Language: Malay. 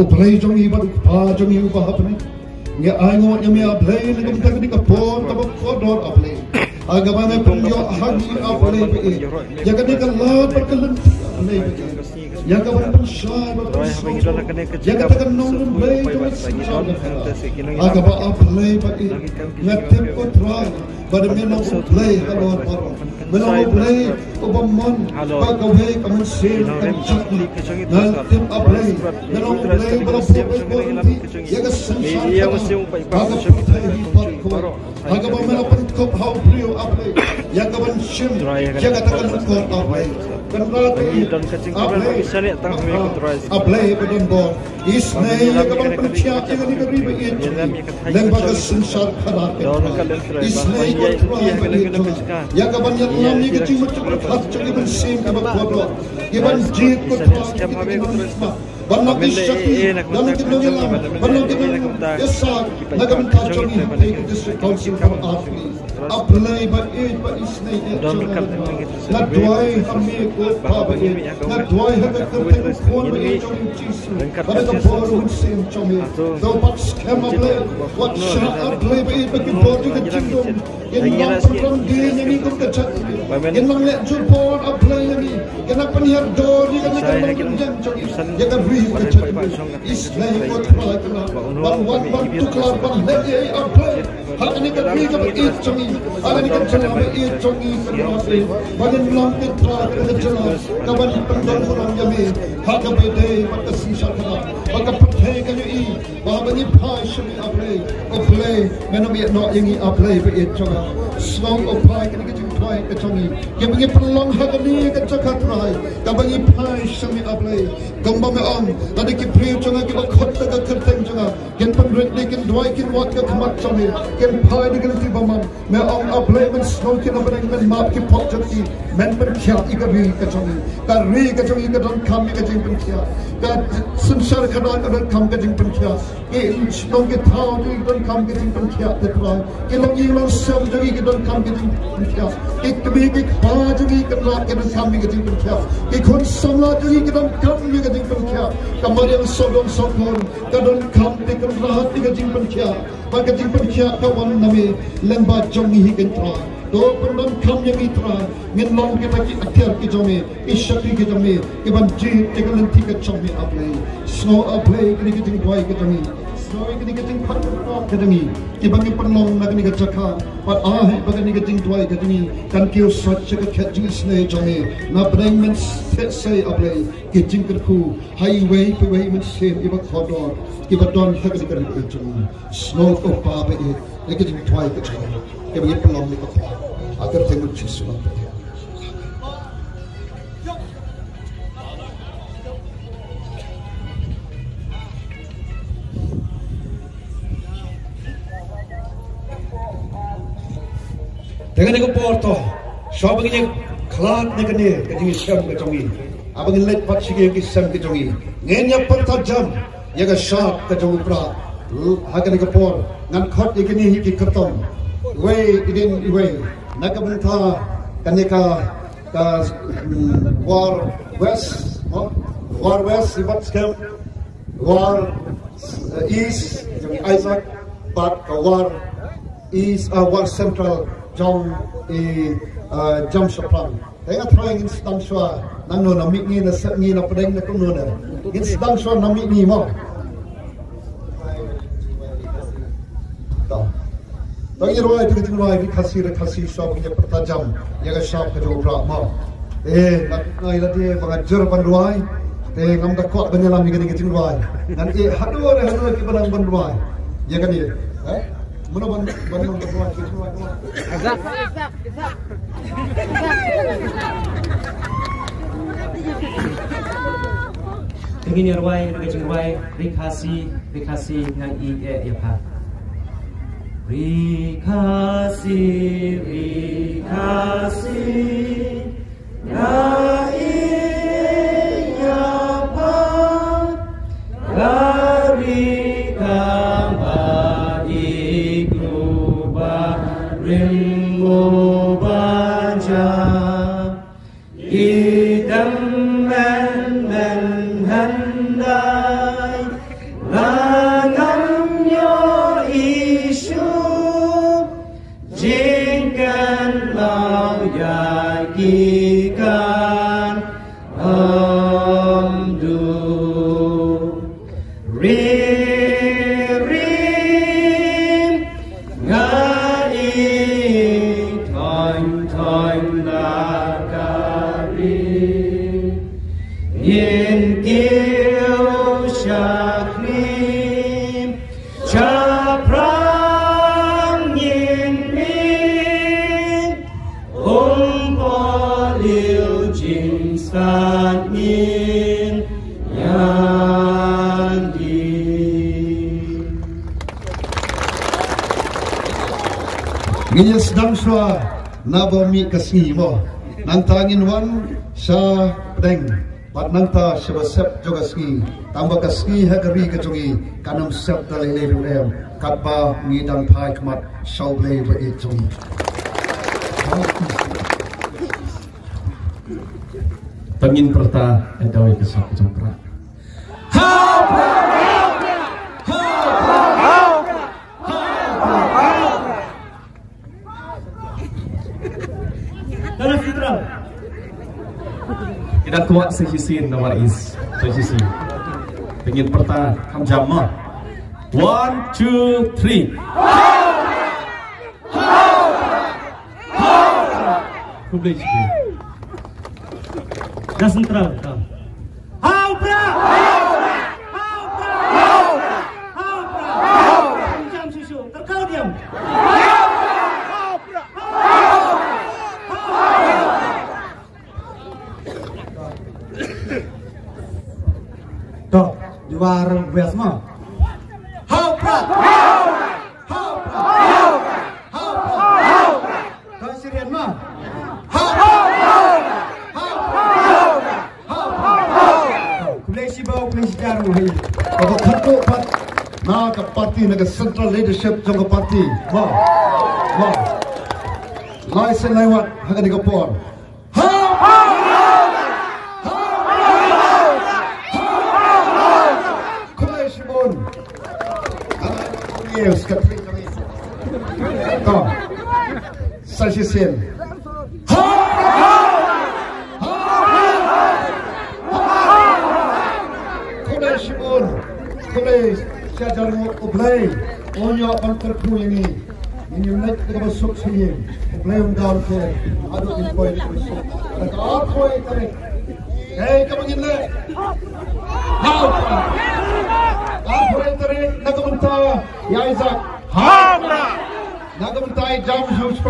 play jong iba pa jong iba hapne nge aingot yami a play na kam tak ni kapon ka kodor a play aga ba me pun yo hagi a play be ya ka ni ka lot par kalan play ya ka ba pun shy ba ya ka tak non play aga ba a play ba na tip ko try but me no play hello me no play obamon ba ka we ka man sel ka chak na tip a play me no play ba ko ya ka aga ba me no pun kop how play a play ya ka ban shim ya ka tak ko a play kan ra dan kacing kabel bisa ni tang me kontrol a play ba don bo is nay ya ka ban pun chia ya ni ka riba it dan ba ka sinsar khada is nay ya ka ban ya lam ni ka chim mat hat chagi ban sim ka ba ko ye ban jeet ko banna ki shakti dan ki nongela banna ki esa nagam ta chagi district council ka afni apply ba it ba is nay na duai hami ko pa ba na duai ha ka ka phone ba it chagi ba ka phone sim chagi so but scam apply what shot apply ba it ba ki phone ka chindom in lang program di ni ko ka chat in lang le ju phone apply ni kana panhar door ni ka jam chagi ya ka is nay ko try kana one to club one let it apply ha ni ka ri ka it chagi ha ni ka chala ba it chagi ba ni lang ke try ka chala ka ba ni pandang orang yami ha ka ba dei ba ka sin sha kana ba ka pathe ka ni ba ba ni phai shami apply me no me no yangi apply ba it changa song apply ka ni ka try ka changi ke ba ni prolong ha ka ni ka chaka try ka ba ni phai shami apply gamba me on tadi ki priu changa ki ba khot ta ka kharteng changa ken pan red ni ken dwai ken wat ka khamat chami ken phai ni ken ti ba man me on apply men snow ki na ban men map ki phok chati men ban khya I ka ri ka changi ka ri ka changi ka don kham ka jing pan khya ka samsar khana ka don kham ka jing pan khya ke snow ke thau ji don kham ka jing pan khya te try ke long yi long sam ji ki don kham ka jing pan khya ke kbi ki kha ji ka ra ke don kham ka jing pan khya ke khon samla ji ki don kham ka jing pan khya kamar yang sodom sokon ka don kham te ka ra ka jing pan khya ba ka jing pan khya ka wan nami lemba jong hi ken try do pendon kham yang itra ngin long ke taki atyar ki jome ishakti ki jome ke ban ji te ka lenti ka chome aplay snow aplay ki ki ting dwai ki jome snow ki ki ting phan ka jome ki bang ki pendon na ki ka chakha but a hai bang ki ting dwai ka jome kan ki swach ka khat ji sne jome na breng men say aplay ki jing ka khu highway pe way men se ki ba khodor ki ba don ka ki ka jome snow ko pa ba ki ting dwai ka jome ke bang pendon ni ka agar tengok Yesus dengan ni ko porto sob ni klat ni kene ke sam ke jongi abang let pat sige ke sam ke jongi ngenya pertajam ya ga sharp ke jongi pra ha ke ni ko por ngan khot ni hi ki khatom way idin way nakabanta kanika ka war west ibat scam war east Isaac but war east war central jong jam sopran tengah trying instant shwa nang no namik ni na ni na pedeng na kuno na instant shwa namik ni mo Tadi ruai tu kita ruai kasih shop kita pertajam, jaga shop kita ubrak mau. Nak ilati pengajar panduai, ngam dah kuat banyalam ni kita ruai. Nanti hadu kita bandang panduai, jaga dia. Mana bandang panduai kita ruai. Azab. Ini ruai, kita ruai, rikasi ngang ya pak. Rikasi ya iya pa lari kamba ikruba rimbo baja idam men handai Rim ngai toin lakari yin kiu shakrim chapram yin min liu jin san yin yan di. Minyak sedang sua nabomi kasih mo nantangin wan sa pedeng pat nanta sebasep juga ski tambah kasih hagari kecungi kanam sep dalai lelurem katba ngidang pai kemat sauble beicungi. Pengin perta edawai kesap jempra. Dalam fitral. Kita kuat sehisin nama is sehisi. Pengin perta kam jamma. 1, 2, 3. Publik. Das central. Haupra! Jam susu, terkau diam. Toh, di warung biasa. Haupra! Kau Syrian mah? Kalau satu part nak parti nak central leadership jangka parti, wah, license lewat harga digapor. Komisi bon, yes, katri kami. Kau, saya sen. Saya jalan oblay, onyo antarku ini naik ke masuk sini, oblay down ke, aduh info ini masuk. Ada apa ini? Hei, kamu ini, apa ini? Nak mentai, ya Isaac, nak mentai jam 11.